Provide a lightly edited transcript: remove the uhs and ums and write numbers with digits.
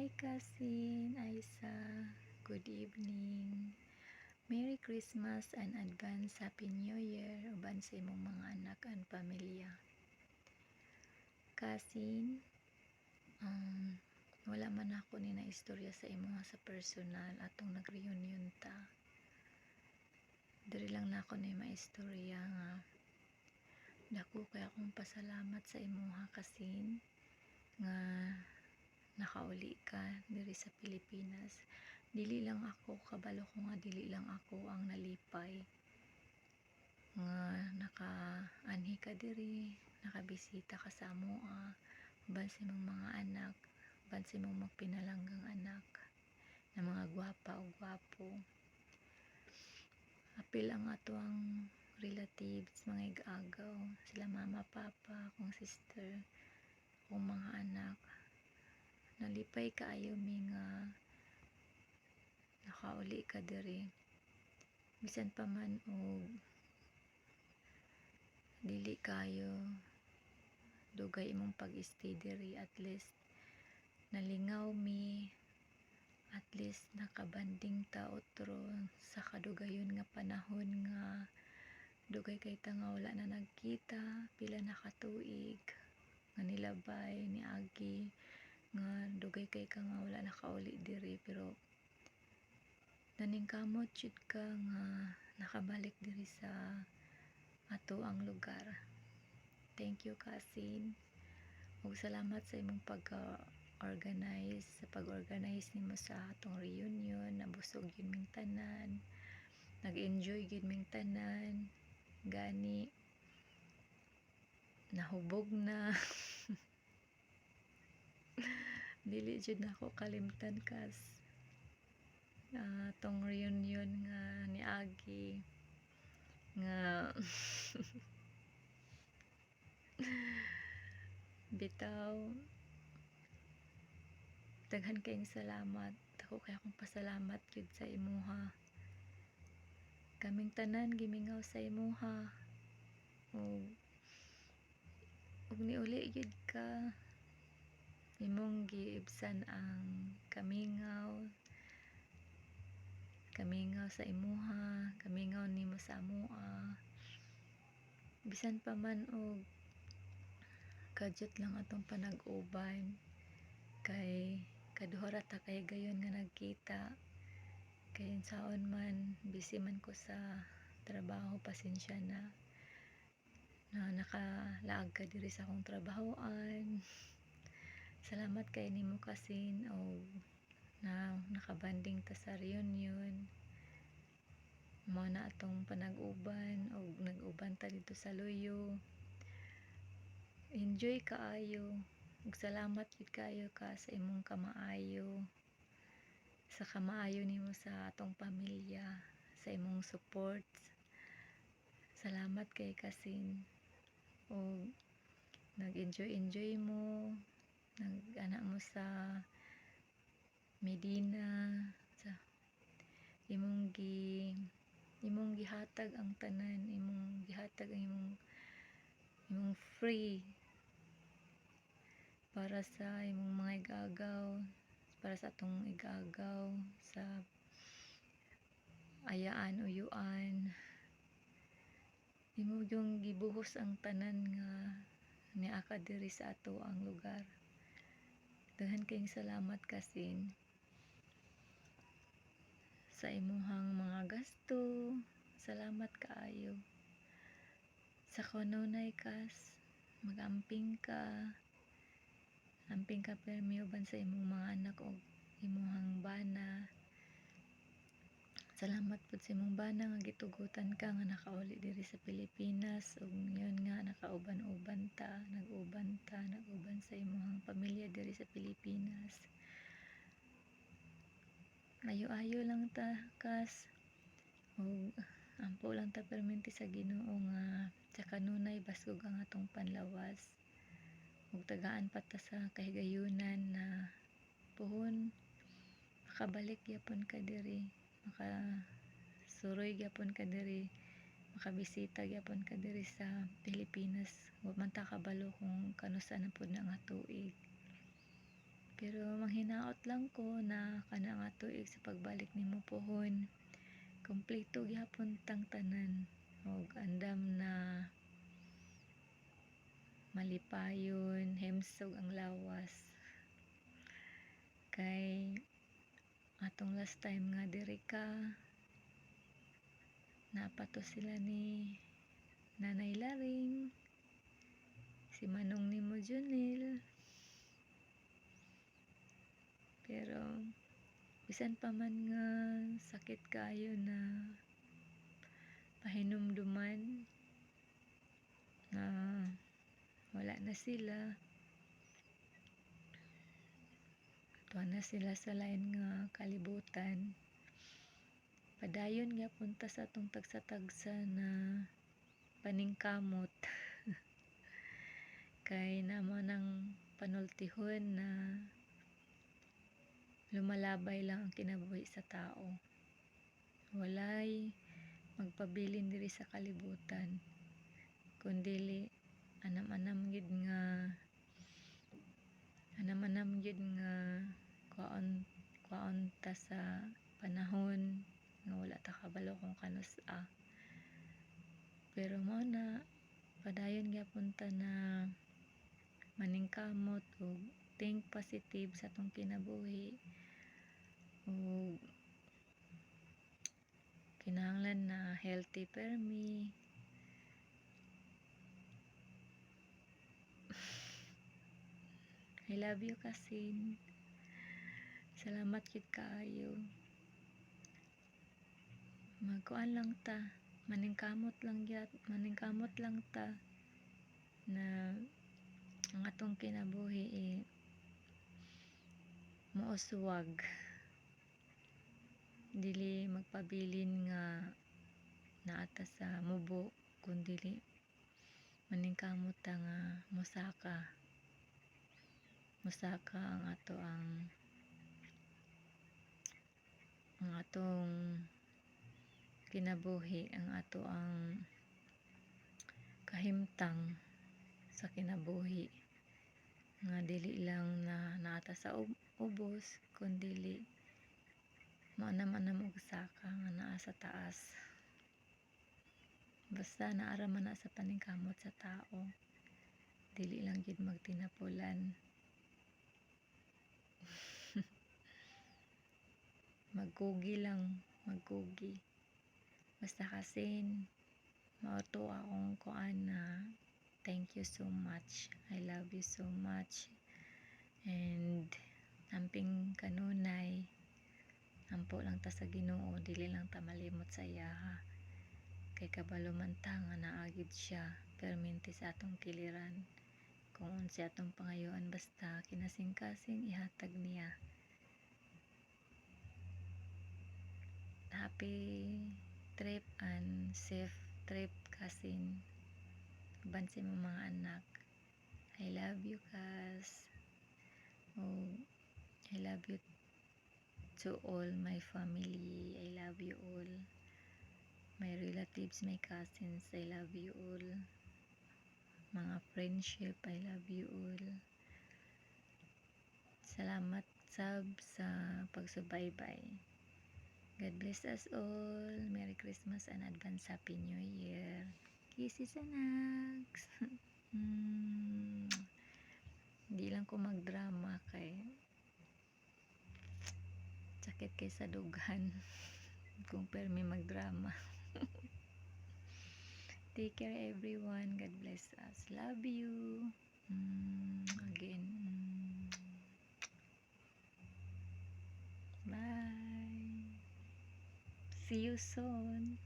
Hi Cousin Aisa, good evening. Merry Christmas and advance Happy New Year uban sa imong mga anak and pamilya. Cousin, wala man ako ni na istorya sa imo sa personal atong nag-reunion ta. Diri lang na ako ni maistorya nga dako kay akong pasalamat sa imuha Cousin nga nakauli ka diri sa Pilipinas. Dili lang ako, kabalo ko nga dili lang ako ang nalipay nga naka-anhi ka diri, nakabisita ka sa amoa uban sa imong mga anak, uban sa imong magpinalanggang anak na mga gwapa o gwapo. Apil ang ato ang relatives, mga igagaw, sila mama, papa, akong sister, akong mga anak. Nalipay kaayo mi nga nakauli ka diri. Bisan pa man og dili kayo dugay imong pag-stay diri, at least nalingaw mi, at least nakabanding ta otro sa kadugayon nga panahon nga dugay kay ta nga wala na nagkita pila na ka tuig nga nilabay ni Agi nga dugay kay ka nga wala nakauli diri, pero naningkamot jud ka nga nakabalik diri sa ato ang lugar. Thank you Cousin, ug salamat sa imong pag-organize nimo sa atong reunion. Nabusog yun ming tanan, nag-enjoy yun ming tanan, gani nahubog na dili jud nako kalimtan kas atong reunion nga ni Agi nga bitaw daghan kayong salamat. Ako kay akong pasalamat jud sa imuha, kaming tanan gimingaw sa imuha ug niuli jud ka, imong giibsan ang kamingaw sa imuha, kamingaw nimo sa amoa. Bisan pa man og kadyot lang atong panag-uban kay kaduha ra ta kay gayon nga nagkita, kay unsaon man busy man ko sa trabaho, pasensya na nakalaag ka diri sa akong trabahoan. Salamat kay nimo Cousin, o nakabanding ta sa reunion. Mao na atong panag-uban og nag-uban ta dito sa Luyo. Enjoy kaayo ug salamat gid kaayo ka sa imong kamaayo, sa kamaayo nimo sa atong pamilya, sa imong support. Salamat kay Cousin, ug nag-enjoy mo, nag-ana mo sa Medina, sa imong gihatag ang tanan, imong gihatag ang imong free para sa imong mga igagaw, para sa atong igagaw sa ayaan uyuan. Imo yung gibuhos ang tanan nga niya ka diri sa ato ang lugar. Daghan kayong salamat Cousin sa imuhang mga gasto. Salamat kaayo sa kanunay kas magamping ka, amping ka permi uban sa imong mga anak o imuhang bana. Salamat pud sa imong bana nga gitugutan ka nga nakauli diri sa Pilipinas, ug yun nga nag-uban sa imong pamilya diri sa Pilipinas. Ayo-ayo lang ta kas, ug ampo lang ta perminti sa Ginoo nga sa kanunay basug ang atong panlawas, ug tagaan pa ta sa kahigayunan na puhon makabalik gyapon ka diri, makasuroy gyapon ka diri, makabisita gyapon ka diri sa Pilipinas. Wa man ta kabalo kung kanusa na pud na nga tuig. Pero manghinaot lang ko na kana nga tuig sa pagbalik nimo pohon, kumpleto gyapon tang tanan og andam na malipayon, himsog ang lawas. Kay atong last time nga diri ka, napato sila ni Nanay Laring, si Manong nimo Junil. Pero bisan pa man nga sakit kayo na pahinumduman na wala na sila, tuwa na sila sa lain nga kalibutan, padayon gyapon ta sa atong tagsa-tagsa na paningkamot. Kay namo nang panultihon na lumalabay lang ang kinabuhi sa tao, walay magpabilin diri sa kalibutan, kundili anam-anam gid nga kwaon ta sa panahon nga wala ta kabalo kung kanus-a. Pero mao na, padayon gyapon ta na maningkamot ug think positive sa atong kinabuhi, ug kinahanglan na healthy permi. I love you, Kasin. Salamat gid kaayo. Magkuan lang ta, maningkamot lang ta na ang atong kinabuhi mouswag, dili magpabilin nga naa ta sa mubo, kundili maningkamot ta nga mosaka ang atong kinabuhi, ang ato ang kahimtang sa kinabuhi, nga dili lang na naata sa ubos, kundili maanam-anam og saka nga naa sa taas. Basta naara man na sa paningkamot sa tao, dili lang gid magtinapulan. Magkugi lang, basta Kasin, mao to akong kuan na thank you so much, I love you so much, and amping kanunay, ampo lang ta sa Ginoo, dili lang ta malimot sa iya, kay kabalo man ta nga naa gid siya permente sa atong kiliran, kung unsa atong pangayoan, basta kinasing-kasing ihatag niya. Happy trip and safe trip, Kasin, uban sa imong mga anak. I love you, Kas. Oh, I love you to all my family. I love you all. My relatives, my cousins, I love you all. Mga friendship, I love you all. Salamat sab sa pagsubaybay. God bless us all. Merry Christmas and advance Happy New Year. Kisses and hugs. Hindi lang ko magdrama kay sakit kay sa dughan kung permi magdrama. Take care everyone. God bless us. Love you. Again. Bye. See you soon.